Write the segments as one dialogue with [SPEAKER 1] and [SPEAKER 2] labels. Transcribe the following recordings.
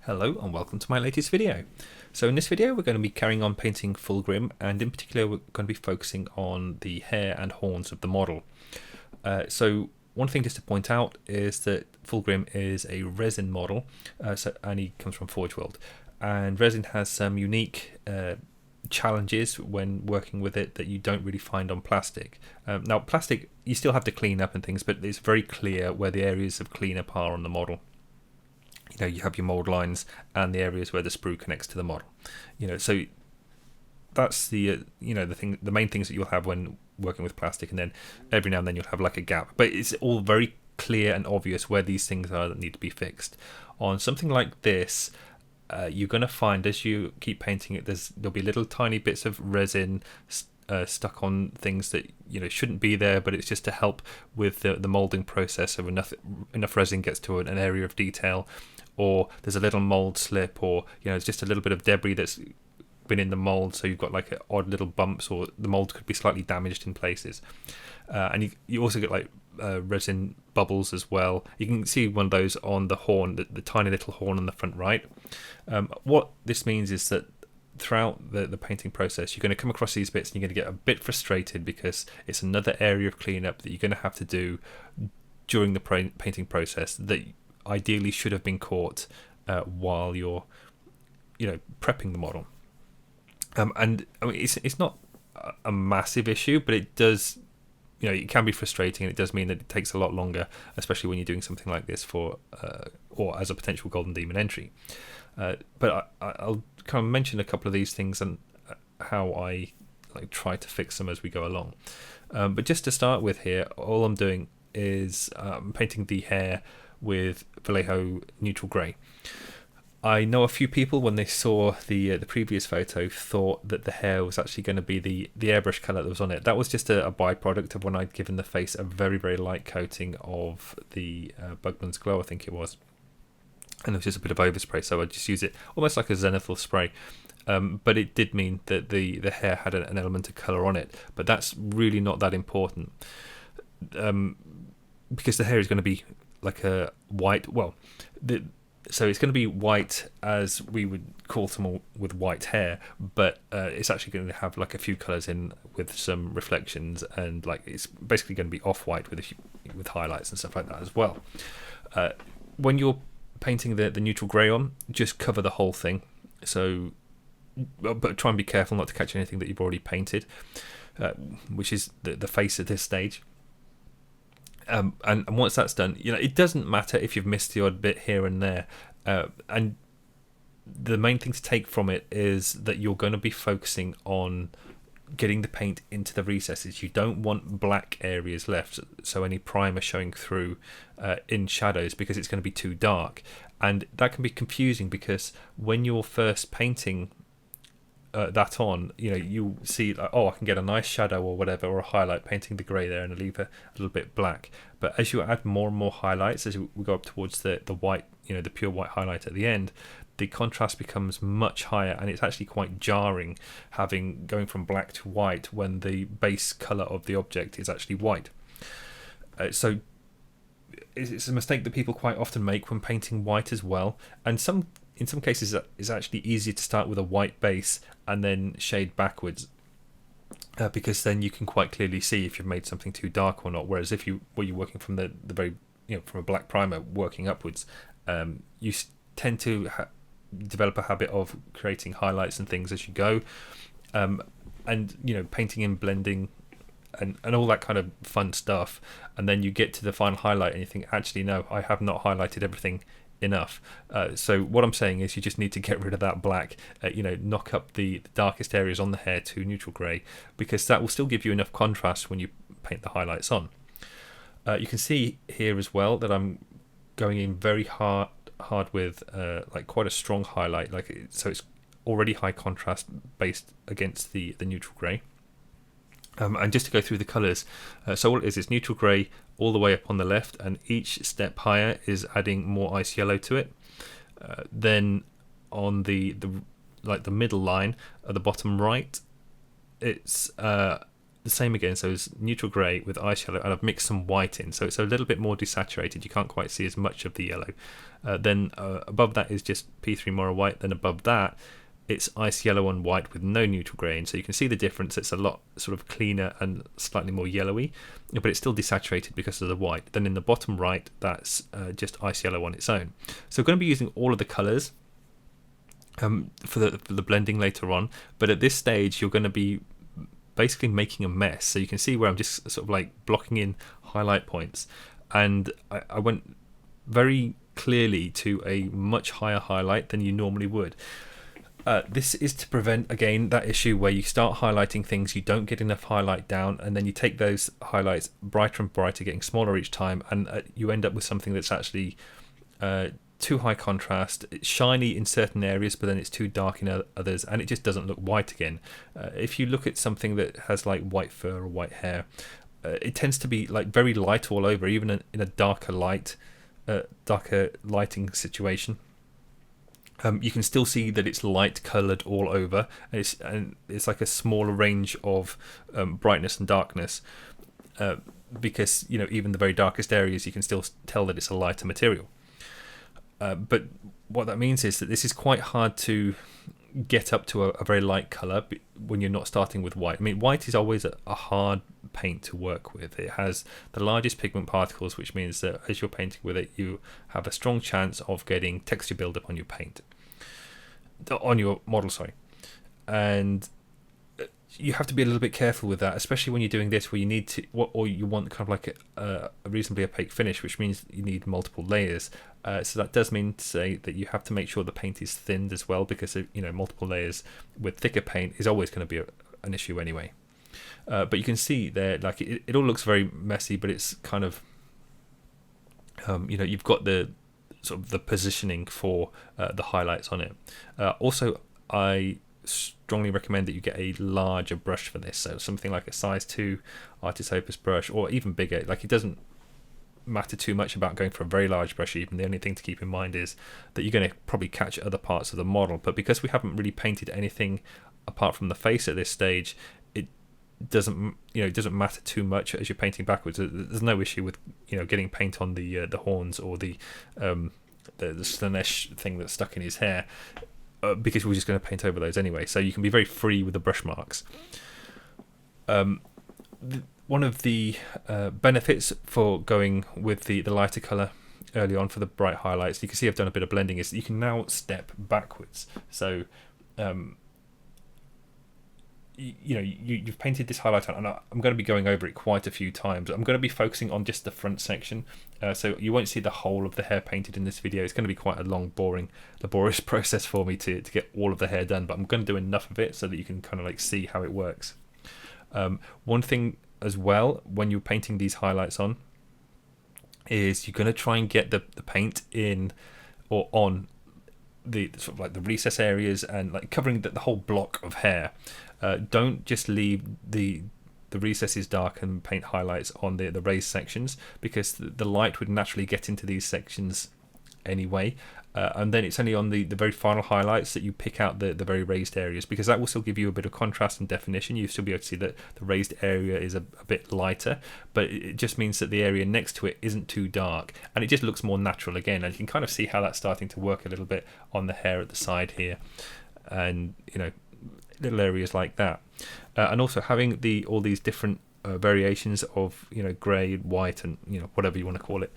[SPEAKER 1] Hello and welcome to my latest video. So in this video we're going to be carrying on painting Fulgrim, and in particular we're going to be focusing on the hair and horns of the model. So one thing just to point out is that Fulgrim is a resin model, and he comes from Forge World, and resin has some unique challenges when working with it that you don't really find on plastic. Now plastic you still have to clean up and things, but it's very clear where the areas of cleanup are on the model. You have your mold lines and the areas where the sprue connects to the model. So that's the the main things that you'll have when working with plastic, and then every now and then you'll have like a gap, but it's all very clear and obvious where these things are that need to be fixed. On something like this, you're going to find as you keep painting it, there'll be little tiny bits of resin stuck on things that shouldn't be there, but it's just to help with the molding process. So enough resin gets to an area of detail, or there's a little mold slip, or it's just a little bit of debris that's been in the mold, so you've got like odd little bumps, or the mold could be slightly damaged in places. And you also get like resin bubbles as well. You can see one of those on the horn, the tiny little horn on the front right. What this means is that throughout the painting process you're going to come across these bits, and you're going to get a bit frustrated because it's another area of cleanup that you're going to have to do during the painting process that ideally should have been caught while you're prepping the model. And I mean it's not a massive issue, but it does it can be frustrating, and it does mean that it takes a lot longer, especially when you're doing something like this for or as a potential Golden Demon entry. But I'll kind of mention a couple of these things and how I try to fix them as we go along. But just to start with here, all I'm doing is painting the hair with Vallejo neutral grey. I know a few people, when they saw the previous photo, thought that the hair was actually going to be the airbrush colour that was on it. That was just a byproduct of when I'd given the face a very, very light coating of the Bugman's Glow, I think it was. And there was just a bit of overspray, so I just use it almost like a zenithal spray. But it did mean that the hair had an element of colour on it, but that's really not that important, because the hair is going to be like a white. So it's going to be white, as we would call someone with white hair, but it's actually going to have like a few colours in with some reflections, and it's basically going to be off-white with highlights and stuff like that as well. When you're painting the neutral grey on, just cover the whole thing. So, but try and be careful not to catch anything that you've already painted, which is the face at this stage. And once that's done, it doesn't matter if you've missed the odd bit here and there. And the main thing to take from it is that you're going to be focusing on getting the paint into the recesses. You don't want black areas left, so any primer showing through in shadows, because it's going to be too dark. And that can be confusing, because when you're first painting that on, you see I can get a nice shadow or whatever, or a highlight painting the grey there, and leave a little bit black. But as you add more and more highlights, as we go up towards the white, the pure white highlight at the end, the contrast becomes much higher, and it's actually quite jarring going from black to white when the base colour of the object is actually white. So it's a mistake that people quite often make when painting white as well, and in some cases it's actually easier to start with a white base and then shade backwards, because then you can quite clearly see if you've made something too dark or not. Whereas if you're working from the very from a black primer working upwards, you tend to develop a habit of creating highlights and things as you go, and painting and blending and all that kind of fun stuff. And then you get to the final highlight and you think, actually no, I have not highlighted everything enough. So what I'm saying is you just need to get rid of that black, knock up the darkest areas on the hair to neutral grey, because that will still give you enough contrast when you paint the highlights on. You can see here as well that I'm going in very hard with quite a strong highlight, so it's already high contrast based against the neutral grey. And just to go through the colours, so all it is neutral grey all the way up on the left, and each step higher is adding more ice yellow to it. Then on the middle line at the bottom right, it's the same again, so it's neutral grey with ice yellow, and I've mixed some white in, so it's a little bit more desaturated. You can't quite see as much of the yellow. Then above that is just P3 Morrow White. Then above that, it's ice yellow on white with no neutral grey in, so you can see the difference. It's a lot sort of cleaner and slightly more yellowy, but it's still desaturated because of the white. Then in the bottom right, that's just ice yellow on its own. So we're going to be using all of the colours for the blending later on, but at this stage you're going to be basically making a mess. So you can see where I'm just sort of like blocking in highlight points, and I went very clearly to a much higher highlight than you normally would. This is to prevent, again, that issue where you start highlighting things, you don't get enough highlight down, and then you take those highlights brighter and brighter, getting smaller each time, and you end up with something that's actually too high contrast. It's shiny in certain areas, but then it's too dark in others, and it just doesn't look white again. If you look at something that has like white fur or white hair, it tends to be like very light all over, even in a darker lighting situation. You can still see that it's light coloured all over, and it's like a smaller range of brightness and darkness, because even the very darkest areas you can still tell that it's a lighter material. But what that means is that this is quite hard to get up to a very light colour when you're not starting with white. I mean, white is always a hard paint to work with. It has the largest pigment particles, which means that as you're painting with it, you have a strong chance of getting texture buildup on your paint, on your model, sorry. And you have to be a little bit careful with that, especially when you're doing this where you need to, or you want kind of like a reasonably opaque finish, which means you need multiple layers. So that does mean to say that you have to make sure the paint is thinned as well, because multiple layers with thicker paint is always going to be an issue anyway. But you can see there, like it all looks very messy, but it's kind of you've got the sort of the positioning for the highlights on it. Also, I strongly recommend that you get a larger brush for this, so something like a size 2 Artist Opus brush, or even bigger. Like, it doesn't matter too much about going for a very large brush. Even the only thing to keep in mind is that you're going to probably catch other parts of the model, but because we haven't really painted anything apart from the face at this stage, it doesn't matter too much as you're painting backwards. There's no issue with getting paint on the horns or the Slanesh thing that's stuck in his hair, because we're just going to paint over those anyway, so you can be very free with the brush marks. One of the benefits for going with the lighter colour early on for the bright highlights, you can see I've done a bit of blending, is that you can now step backwards. So you've painted this highlight on, and I'm going to be going over it quite a few times. I'm going to be focusing on just the front section, so you won't see the whole of the hair painted in this video. It's going to be quite a long, boring, laborious process for me to get all of the hair done, but I'm going to do enough of it so that you can kind of like see how it works. One thing as well when you're painting these highlights on is you're going to try and get the paint in or on the sort of like the recess areas, and like covering the whole block of hair. Don't just leave the recesses dark and paint highlights on the raised sections, because the light would naturally get into these sections anyway, and then it's only on the very final highlights that you pick out the very raised areas, because that will still give you a bit of contrast and definition. You'll still be able to see that the raised area is a bit lighter, but it just means that the area next to it isn't too dark, and it just looks more natural again. And you can kind of see how that's starting to work a little bit on the hair at the side here, and little areas like that. And also having all these different variations of grey, white, and whatever you want to call it,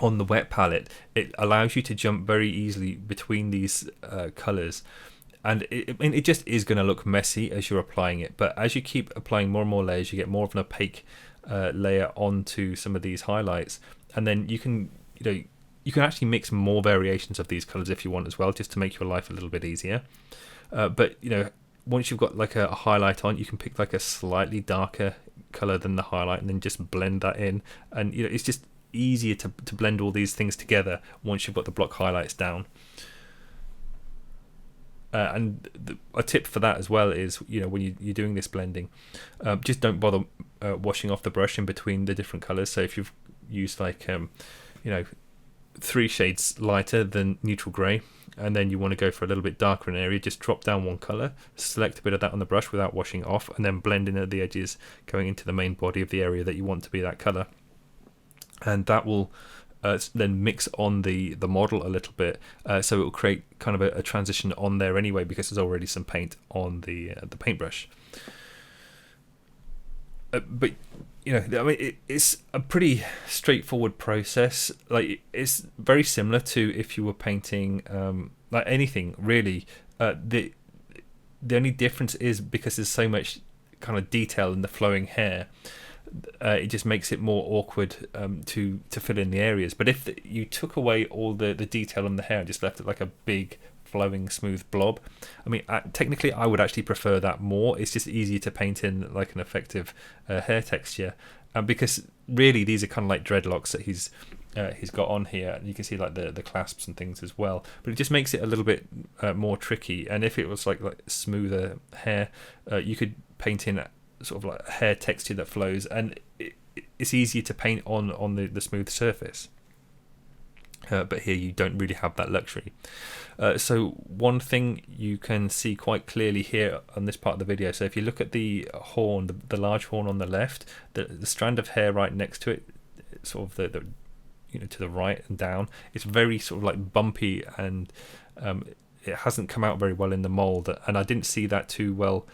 [SPEAKER 1] on the wet palette, it allows you to jump very easily between these colours, and it just is going to look messy as you're applying it. But as you keep applying more and more layers, you get more of an opaque layer onto some of these highlights, and then you can actually mix more variations of these colours if you want as well, just to make your life a little bit easier. But once you've got like a highlight on, you can pick like a slightly darker colour than the highlight, and then just blend that in, and it's just easier to blend all these things together once you've got the block highlights down. And a tip for that as well is, when you're doing this blending, just don't bother washing off the brush in between the different colours. So if you've used like 3 shades lighter than neutral grey, and then you want to go for a little bit darker in an area, just drop down one colour, select a bit of that on the brush without washing it off, and then blend in at the edges going into the main body of the area that you want to be that colour. And that will then mix on the model a little bit, so it will create kind of a transition on there anyway, because there's already some paint on the paintbrush. But you know, I mean, it's a pretty straightforward process. Like, it's very similar to if you were painting like anything really. The only difference is because there's so much kind of detail in the flowing hair, it just makes it more awkward to fill in the areas. But if you took away all the detail in the hair and just left it like a big flowing smooth blob, I mean, technically I would actually prefer that more. It's just easier to paint in like an effective hair texture, because really these are kind of like dreadlocks that he's got on here. You can see like the clasps and things as well, but it just makes it a little bit more tricky. And if it was like smoother hair, you could paint in sort of like hair texture that flows, and it's easier to paint on the smooth surface. But here you don't really have that luxury. So one thing you can see quite clearly here on this part of the video, so if you look at the horn, the large horn on the left, the strand of hair right next to it, sort of the you know, to the right and down, it's very sort of like bumpy, and it hasn't come out very well in the mold, and I didn't see that too well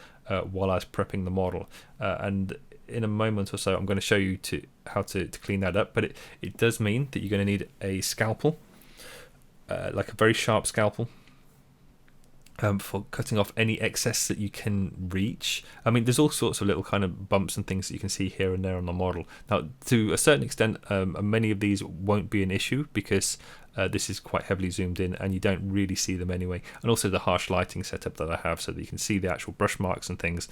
[SPEAKER 1] while I was prepping the model, and in a moment or so I'm going to show you how to clean that up. But it does mean that you're going to need a scalpel, like a very sharp scalpel, for cutting off any excess that you can reach. I mean, there's all sorts of little kind of bumps and things that you can see here and there on the model. Now, to a certain extent, many of these won't be an issue, because this is quite heavily zoomed in and you don't really see them anyway. And also the harsh lighting setup that I have, so that you can see the actual brush marks and things,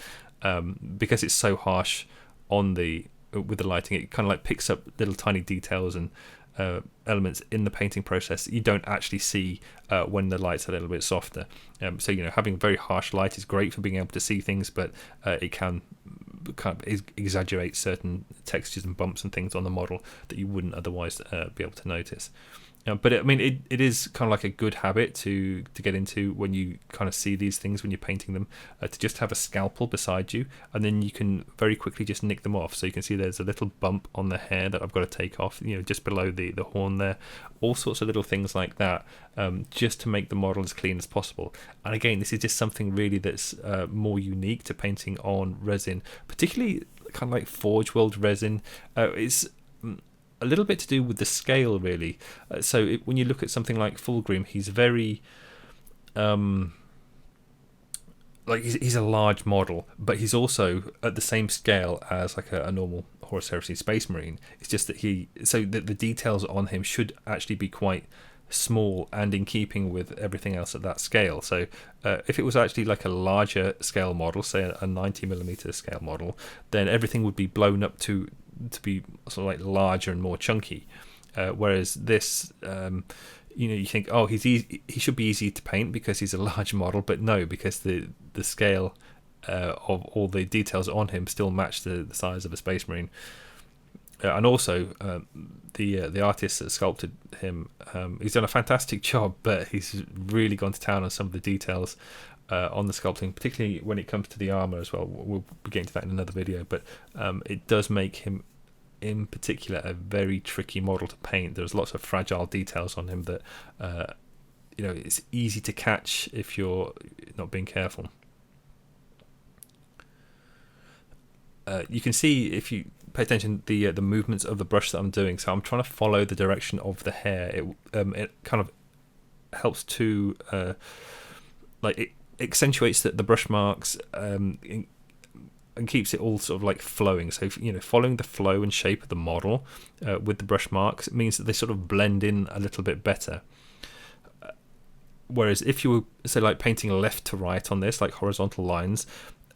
[SPEAKER 1] because it's so harsh with the lighting, it kind of like picks up little tiny details and elements in the painting process you don't actually see when the light's a little bit softer. So, you know, having very harsh light is great for being able to see things, but it can kind of exaggerate certain textures and bumps and things on the model that you wouldn't otherwise be able to notice. But I mean, it is kind of like a good habit to get into when you kind of see these things when you're painting them, to just have a scalpel beside you, and then you can very quickly just nick them off. So you can see there's a little bump on the hair that I've got to take off, you know, just below the horn there. All sorts of little things like that, just to make the model as clean as possible. And again, this is just something really that's more unique to painting on resin, particularly kind of like Forge World resin. It's a little bit to do with the scale, really. When you look at something like Fulgrim, he's very he's a large model, but he's also at the same scale as like a normal Horus Heresy Space Marine. It's just that the details on him should actually be quite small and in keeping with everything else at that scale. So if it was actually like a larger scale model, say a 90mm scale model, then everything would be blown up to be sort of like larger and more chunky, whereas this, you know, you think, oh, he should be easy to paint because he's a large model, but no, because the scale of all the details on him still match the size of a Space Marine. And also the artist that sculpted him, he's done a fantastic job, but he's really gone to town on some of the details on the sculpting, particularly when it comes to the armor as well. We'll be getting to that in another video, but it does make him in particular a very tricky model to paint. There's lots of fragile details on him that you know, it's easy to catch if you're not being careful. You can see, if you pay attention, the movements of the brush that I'm doing. So I'm trying to follow the direction of the hair. It kind of helps to it accentuates the brush marks, and keeps it all sort of like flowing. So, you know, following the flow and shape of the model with the brush marks, it means that they sort of blend in a little bit better. Whereas if you were, say, like painting left to right on this, like horizontal lines,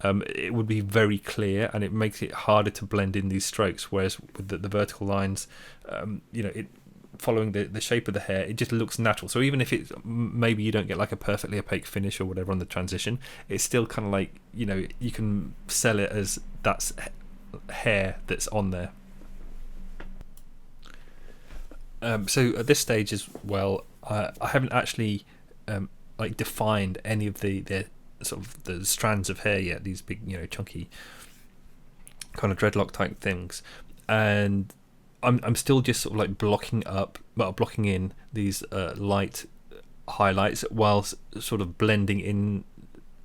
[SPEAKER 1] it would be very clear, and it makes it harder to blend in these strokes. Whereas with the vertical lines, you know, following the shape of the hair, it just looks natural. So even if it's maybe you don't get like a perfectly opaque finish or whatever on the transition, it's still kind of like, you know, you can sell it as that's hair that's on there. So at this stage as well, I haven't actually like defined any of the sort of the strands of hair yet. These big, chunky kind of dreadlock type things, and I'm still just sort of like blocking in these light highlights while sort of blending in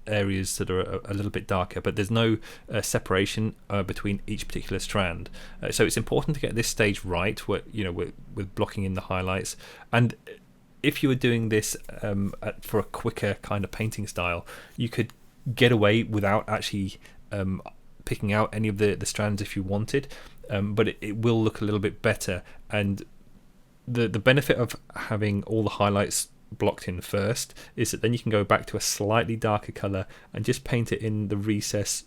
[SPEAKER 1] areas that are a little bit darker, but there's no separation between each particular strand. So it's important to get this stage right, where with blocking in the highlights. And if you were doing this for a quicker kind of painting style, you could get away without actually picking out any of the strands if you wanted, but it will look a little bit better. And the benefit of having all the highlights blocked in first is that then you can go back to a slightly darker color and just paint it in the recess,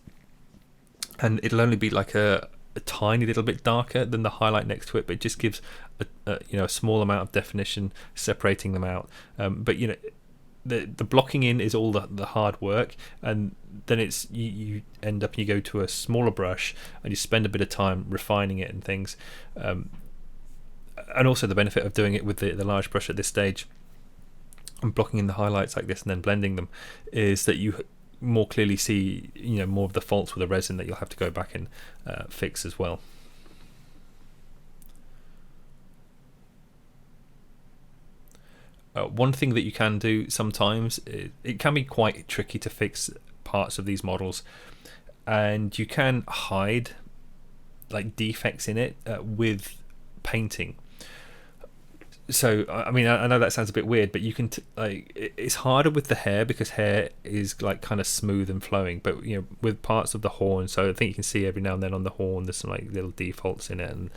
[SPEAKER 1] and it'll only be like a tiny little bit darker than the highlight next to it, but it just gives a small amount of definition separating them out. But the blocking in is all the hard work, and then it's you end up and you go to a smaller brush and you spend a bit of time refining it and things, and also the benefit of doing it with the large brush at this stage and blocking in the highlights like this and then blending them is that you more clearly see more of the faults with the resin that you'll have to go back and fix as well. One thing that you can do sometimes, it can be quite tricky to fix parts of these models, and you can hide like defects in it with painting. So I mean, I know that sounds a bit weird, but you can it's harder with the hair because hair is like kind of smooth and flowing, but with parts of the horn, so I think you can see every now and then on the horn there's some like little defaults in it, and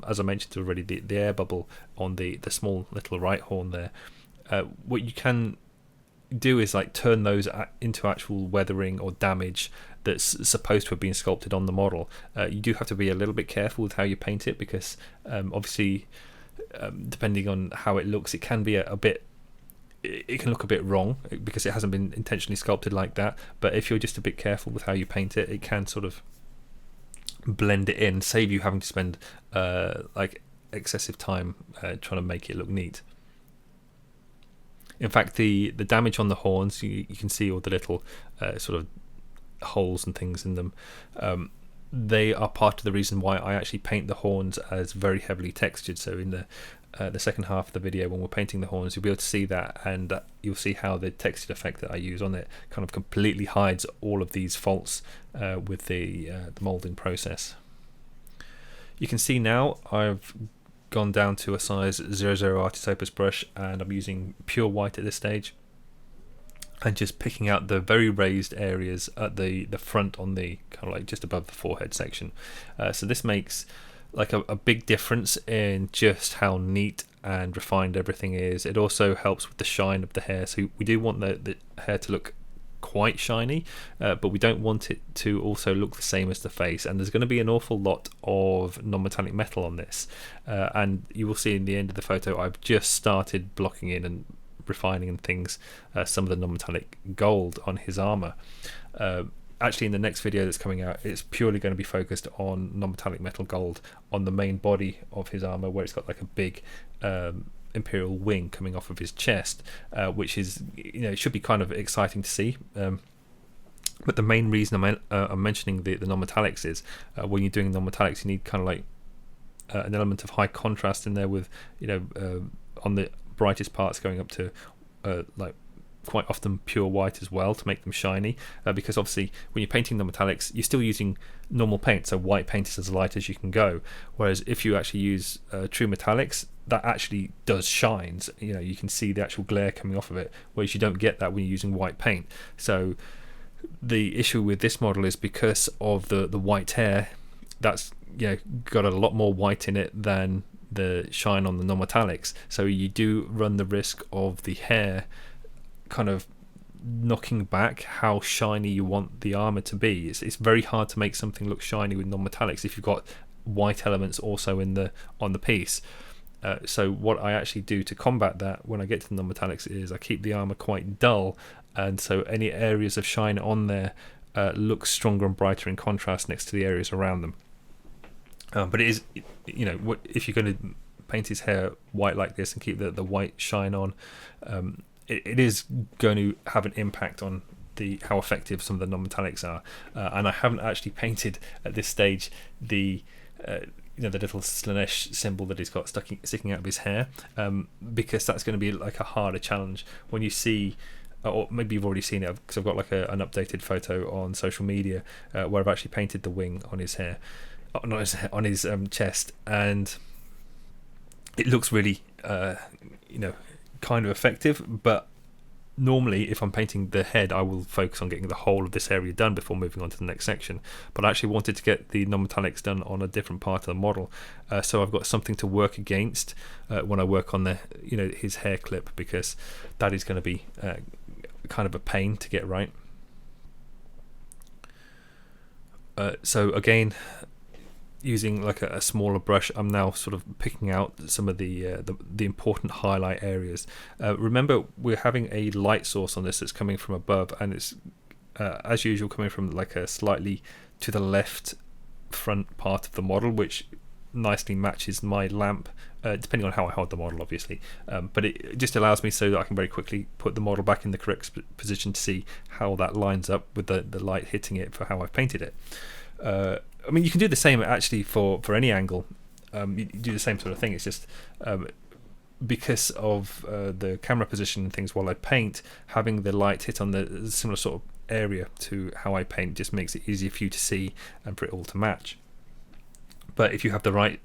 [SPEAKER 1] as I mentioned already, the air bubble on the small little right horn there, what you can do is like turn those into actual weathering or damage that's supposed to have been sculpted on the model. You do have to be a little bit careful with how you paint it, because obviously depending on how it looks, it can be it can look a bit wrong because it hasn't been intentionally sculpted like that. But if you're just a bit careful with how you paint it, it can sort of blend it in, save you having to spend like excessive time trying to make it look neat. In fact, the damage on the horns, you can see all the little sort of holes and things in them. They are part of the reason why I actually paint the horns as very heavily textured. So in the second half of the video, when we're painting the horns, you'll be able to see that, and you'll see how the textured effect that I use on it kind of completely hides all of these faults with the moulding process. You can see now I've gone down to a size 00 Artist Opus brush, and I'm using pure white at this stage, and just picking out the very raised areas at the front on the kind of like just above the forehead section. So this makes like a big difference in just how neat and refined everything is. It also helps with the shine of the hair. So we do want the hair to look quite shiny, but we don't want it to also look the same as the face. And there's going to be an awful lot of non-metallic metal on this, and you will see in the end of the photo I've just started blocking in and refining and things some of the non-metallic gold on his armor. Actually in the next video that's coming out, it's purely going to be focused on non-metallic metal gold on the main body of his armor, where it's got like a big imperial wing coming off of his chest, which is, it should be kind of exciting to see. But the main reason I'm mentioning the non-metallics is when you're doing non-metallics, you need kind of like an element of high contrast in there, with on the brightest parts going up to like quite often pure white as well, to make them shiny, because obviously when you're painting the metallics, you're still using normal paint, so white paint is as light as you can go, whereas if you actually use true metallics, that actually does shines. You can see the actual glare coming off of it, whereas you don't get that when you're using white paint. So the issue with this model is because of the white hair, that's got a lot more white in it than the shine on the non-metallics, so you do run the risk of the hair kind of knocking back how shiny you want the armor to be. It's very hard to make something look shiny with non-metallics if you've got white elements also on the piece. So what I actually do to combat that when I get to the non-metallics is I keep the armor quite dull, and so any areas of shine on there look stronger and brighter in contrast next to the areas around them. But it is, if you're going to paint his hair white like this and keep the white shine on, it is going to have an impact on how effective some of the non-metallics are. And I haven't actually painted at this stage the the little Slanesh symbol that he's got sticking out of his hair, because that's going to be like a harder challenge when you see, or maybe you've already seen it because I've got like an updated photo on social media where I've actually painted the wing on his hair, not his hair, on his chest, and it looks really kind of effective. But normally if I'm painting the head, I will focus on getting the whole of this area done before moving on to the next section, but I actually wanted to get the non-metallics done on a different part of the model, so I've got something to work against when I work on the his hair clip, because that is going to be kind of a pain to get right. So again, using like a smaller brush, I'm now sort of picking out some of the important highlight areas. Remember, we're having a light source on this that's coming from above, and it's as usual coming from like a slightly to the left front part of the model, which nicely matches my lamp, depending on how I hold the model, obviously. But it just allows me so that I can very quickly put the model back in the correct position to see how that lines up with the light hitting it for how I've painted it. I mean, you can do the same actually for any angle. You do the same sort of thing. It's just because of the camera position and things while I paint, having the light hit on the similar sort of area to how I paint just makes it easier for you to see and for it all to match. But if you have the light,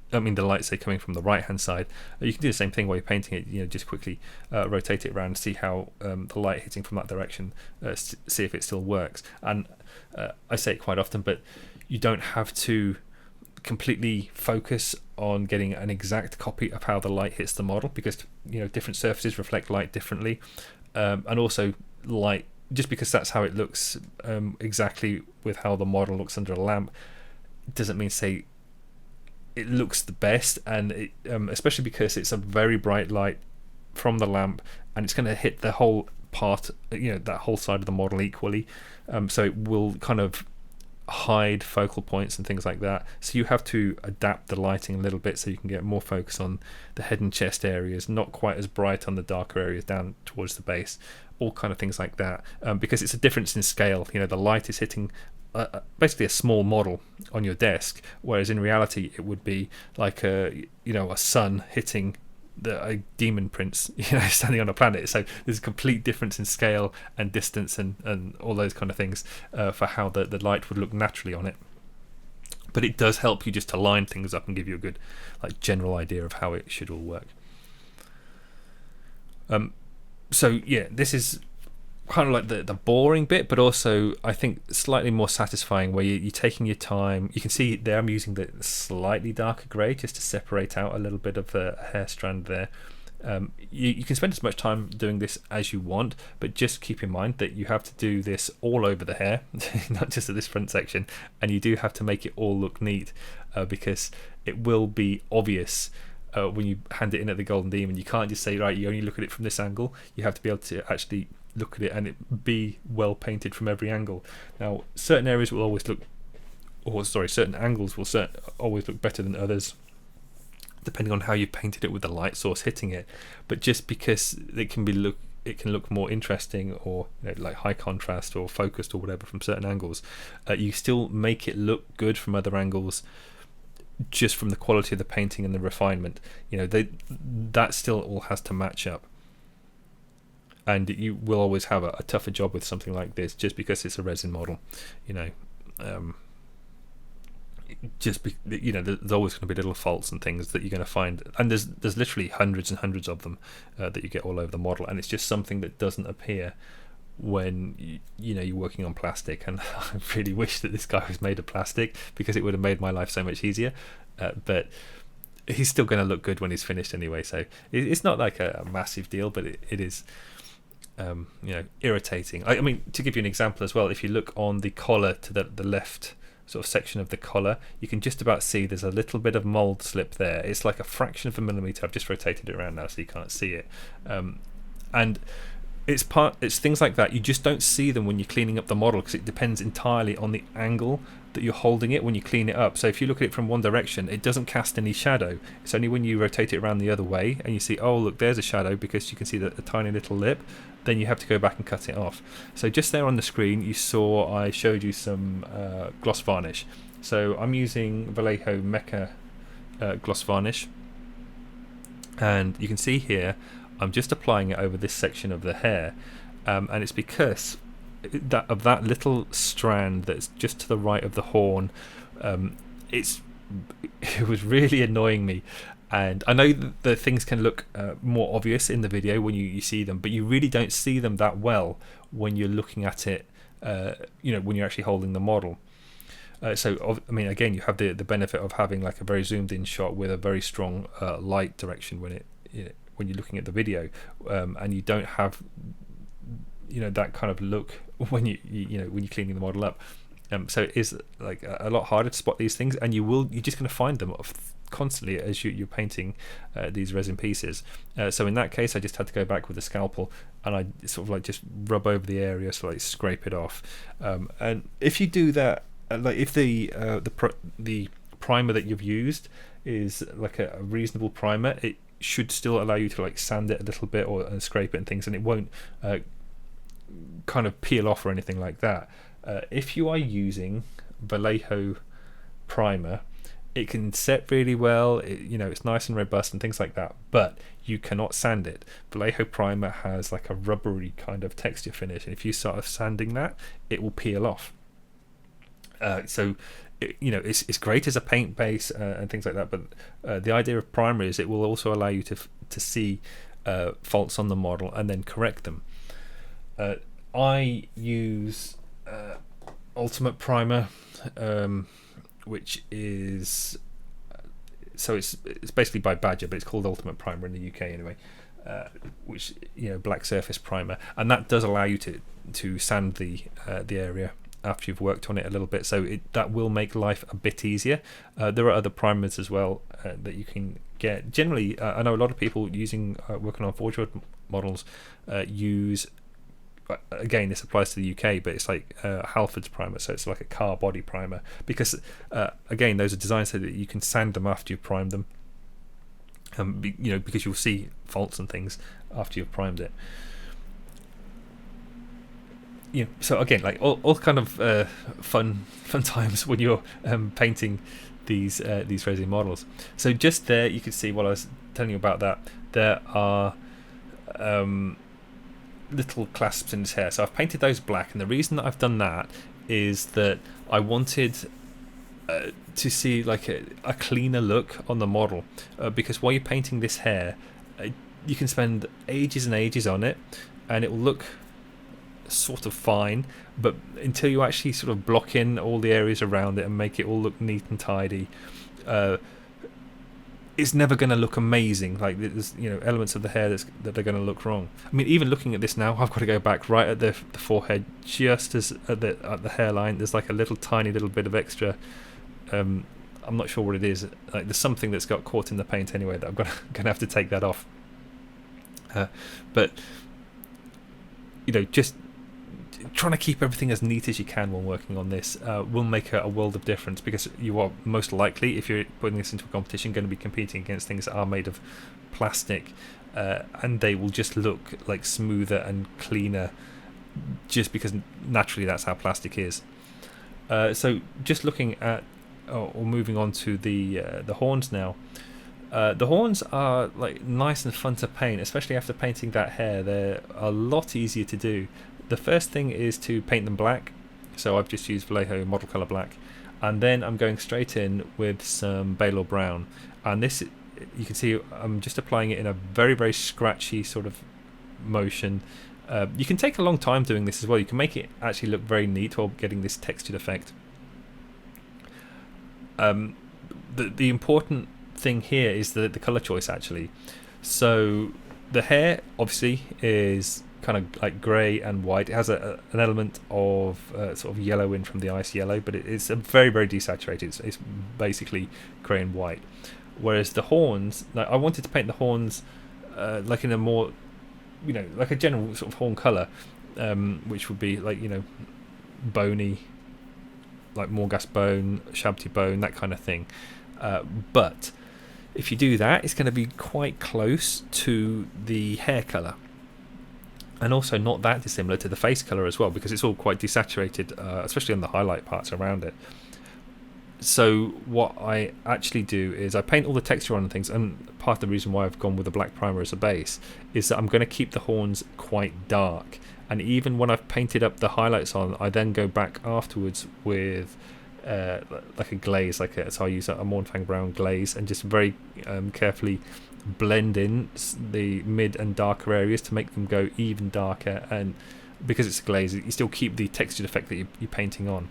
[SPEAKER 1] say, coming from the right hand side, you can do the same thing while you're painting it. Just quickly rotate it around and see how the light hitting from that direction, see if it still works. And I say it quite often, but you don't have to completely focus on getting an exact copy of how the light hits the model, because different surfaces reflect light differently, and also light, just because that's how it looks exactly with how the model looks under a lamp, doesn't mean say it looks the best. And it, especially because it's a very bright light from the lamp, and it's going to hit the whole part, that whole side of the model equally, so it will kind of hide focal points and things like that. So you have to adapt the lighting a little bit so you can get more focus on the head and chest areas, not quite as bright on the darker areas down towards the base, all kind of things like that, because it's a difference in scale. The light is hitting basically a small model on your desk, whereas in reality it would be like a sun hitting a demon prince standing on a planet. So there's a complete difference in scale and distance and all those kind of things for how the light would look naturally on it. But it does help you just to line things up and give you a good general idea of how it should all work. So yeah, this is kind of like the boring bit, but also I think slightly more satisfying, where you're taking your time. You can see there I'm using the slightly darker grey just to separate out a little bit of a hair strand there. You can spend as much time doing this as you want, but just keep in mind that you have to do this all over the hair, not just at this front section, and you do have to make it all look neat, because it will be obvious when you hand it in at the Golden Demon. You can't just say, right, you only look at it from this angle. You have to be able to actually look at it and it be well painted from every angle. Now, certain areas will always look, certain angles will always look better than others, depending on how you painted it with the light source hitting it. But just because it can look more interesting, or like high contrast or focused or whatever from certain angles, you still make it look good from other angles, just from the quality of the painting and the refinement. That still all has to match up. And you will always have a tougher job with something like this, just because it's a resin model. There's always going to be little faults and things that you're going to find, and there's literally hundreds and hundreds of them that you get all over the model, and it's just something that doesn't appear when you're working on plastic. And I really wish that this guy was made of plastic, because it would have made my life so much easier. But he's still going to look good when he's finished anyway, so it's not like a massive deal, but it is irritating. I mean, to give you an example as well, if you look on the collar to the left sort of section of the collar, you can just about see there's a little bit of mold slip there. It's like a fraction of a millimeter. I've just rotated it around now so you can't see it, and it's things like that. You just don't see them when you're cleaning up the model, because it depends entirely on the angle that you're holding it when you clean it up. So if you look at it from one direction, it doesn't cast any shadow. It's only when you rotate it around the other way and you see, oh look, there's a shadow, because you can see the tiny little lip, then you have to go back and cut it off. So just there on the screen you saw I showed you some gloss varnish. So I'm using Vallejo Mecha gloss varnish, and you can see here I'm just applying it over this section of the hair, and it's because that little strand that's just to the right of the horn. It was really annoying me, and I know that the things can look more obvious in the video when you see them, but you really don't see them that well when you're looking at it, when you're actually holding the model. So I mean, again, you have the benefit of having like a very zoomed in shot with a very strong light direction when you're looking at the video, and you don't have that kind of look when when you're cleaning the model up. So it is like a lot harder to spot these things, and you're just going to find them constantly as you're painting these resin pieces. So in that case, I just had to go back with the scalpel, and I sort of like just rub over the area, so like scrape it off. And if you do that, like if the primer that you've used is like a reasonable primer, it should still allow you to like sand it a little bit or scrape it and things, and it won't kind of peel off or anything like that. If you are using Vallejo primer, it can set really well. It's nice and robust and things like that, but you cannot sand it. Vallejo primer has like a rubbery kind of texture finish, and if you start sanding that, it will peel off. It's great as a paint base and things like that, but the idea of primer is it will also allow you to see faults on the model and then correct them. I use Ultimate Primer, which is it's basically by Badger, but it's called Ultimate Primer in the UK anyway. Which black surface primer, and that does allow you to sand the area after you've worked on it a little bit, so that will make life a bit easier. There are other primers as well that you can get. Generally, I know a lot of people working on Forge World models use, again, this applies to the UK, but it's like Halford's primer, so it's like a car body primer, because again, those are designed so that you can sand them after you've primed them, because you'll see faults and things after you've primed it. So again, like all kind of fun times when you're painting these resin models. So just there, you can see while I was telling you about that, there are little clasps in his hair. So I've painted those black, and the reason that I've done that is that I wanted to see like a cleaner look on the model, because while you're painting this hair, you can spend ages and ages on it, and it will look sort of fine, but until you actually sort of block in all the areas around it and make it all look neat and tidy, it's never going to look amazing. Like there's elements of the hair that are going to look wrong. I mean, even looking at this now, I've got to go back right at the forehead, just as at the hairline. There's like a little tiny little bit of extra. I'm not sure what it is. Like there's something that's got caught in the paint anyway that I'm going to have to take that off. But just trying to keep everything as neat as you can when working on this will make a world of difference, because you are most likely, if you're putting this into a competition, going to be competing against things that are made of plastic, and they will just look like smoother and cleaner, just because naturally that's how plastic is. So just looking at or moving on to the horns now. The horns are like nice and fun to paint, especially after painting that hair. They're a lot easier to do. The first thing is to paint them black, so I've just used Vallejo Model Color Black, and then I'm going straight in with some Balor Brown, and this, you can see I'm just applying it in a very, very scratchy sort of motion. You can take a long time doing this as well. You can make it actually look very neat while getting this textured effect. The important thing here is the color choice, actually. So the hair obviously is kind of like grey and white. It has an element of sort of yellow in from the ice yellow, but it's a very, very desaturated. It's basically grey and white. Whereas the horns, like I wanted to paint the horns like in a more like a general sort of horn colour, which would be like, bony, like Morghast bone, Shabty bone, that kind of thing. But if you do that, it's going to be quite close to the hair colour, and also not that dissimilar to the face colour as well, because it's all quite desaturated, especially on the highlight parts around it. So what I actually do is I paint all the texture on things, and part of the reason why I've gone with a black primer as a base is that I'm going to keep the horns quite dark, and even when I've painted up the highlights on, I then go back afterwards with like a glaze, so I use a Mournfang brown glaze, and just very carefully blend in the mid and darker areas to make them go even darker. And because it's a glaze, you still keep the textured effect that you're painting on.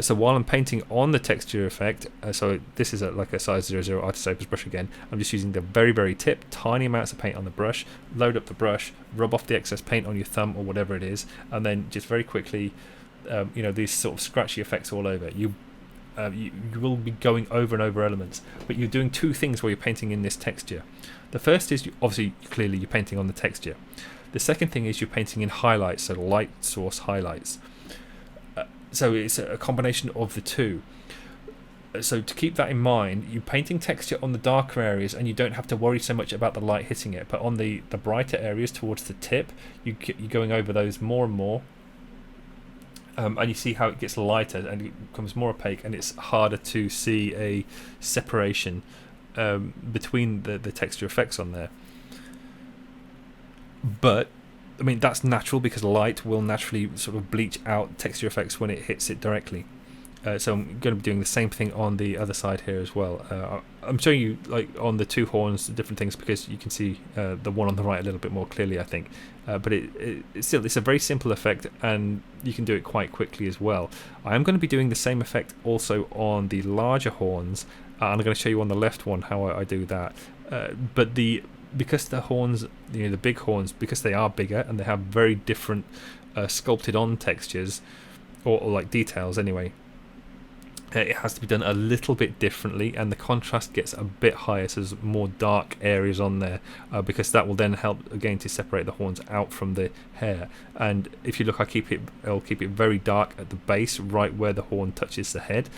[SPEAKER 1] So while I'm painting on the texture effect, so this is like a size 00 artist opus brush again, I'm just using the very, very tip, tiny amounts of paint on the brush, load up the brush, rub off the excess paint on your thumb or whatever it is, and then just very quickly, these sort of scratchy effects all over. You will be going over and over elements, but you're doing two things while you're painting in this texture. The first is, clearly you're painting on the texture. The second thing is you're painting in highlights, so light source highlights. So it's a combination of the two. So to keep that in mind, you're painting texture on the darker areas, and you don't have to worry so much about the light hitting it. But on the brighter areas towards the tip, you're going over those more and more. And you see how it gets lighter and it becomes more opaque, and it's harder to see a separation between the texture effects on there. But I mean, that's natural, because light will naturally sort of bleach out texture effects when it hits it directly. So I'm going to be doing the same thing on the other side here as well. I'm showing you, like, on the two horns, different things, because you can see the one on the right a little bit more clearly, I think. But it's a very simple effect, and you can do it quite quickly as well. I am going to be doing the same effect also on the larger horns, and I'm going to show you on the left one how I do that. Because the horns, the big horns, because they are bigger and they have very different sculpted on textures, or like details anyway, it has to be done a little bit differently, and the contrast gets a bit higher, so there's more dark areas on there, because that will then help again to separate the horns out from the hair. And if you look, I'll keep it very dark at the base, right where the horn touches the head,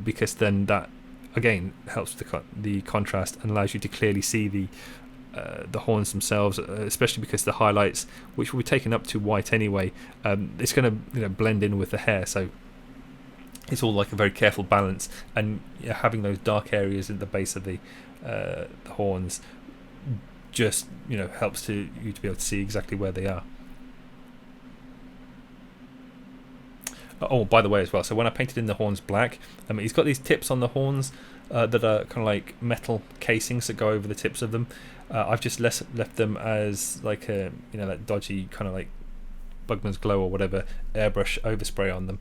[SPEAKER 1] because then that again helps the contrast and allows you to clearly see the horns themselves, especially because the highlights, which will be taken up to white anyway, it's going to blend in with the hair. So it's all like a very careful balance, and having those dark areas at the base of the horns just helps you to be able to see exactly where they are. Oh, by the way as well, so when I painted in the horns black, he's got these tips on the horns that are kind of like metal casings that go over the tips of them. I've just left them as like a that dodgy kind of like Bugman's Glow or whatever airbrush overspray on them.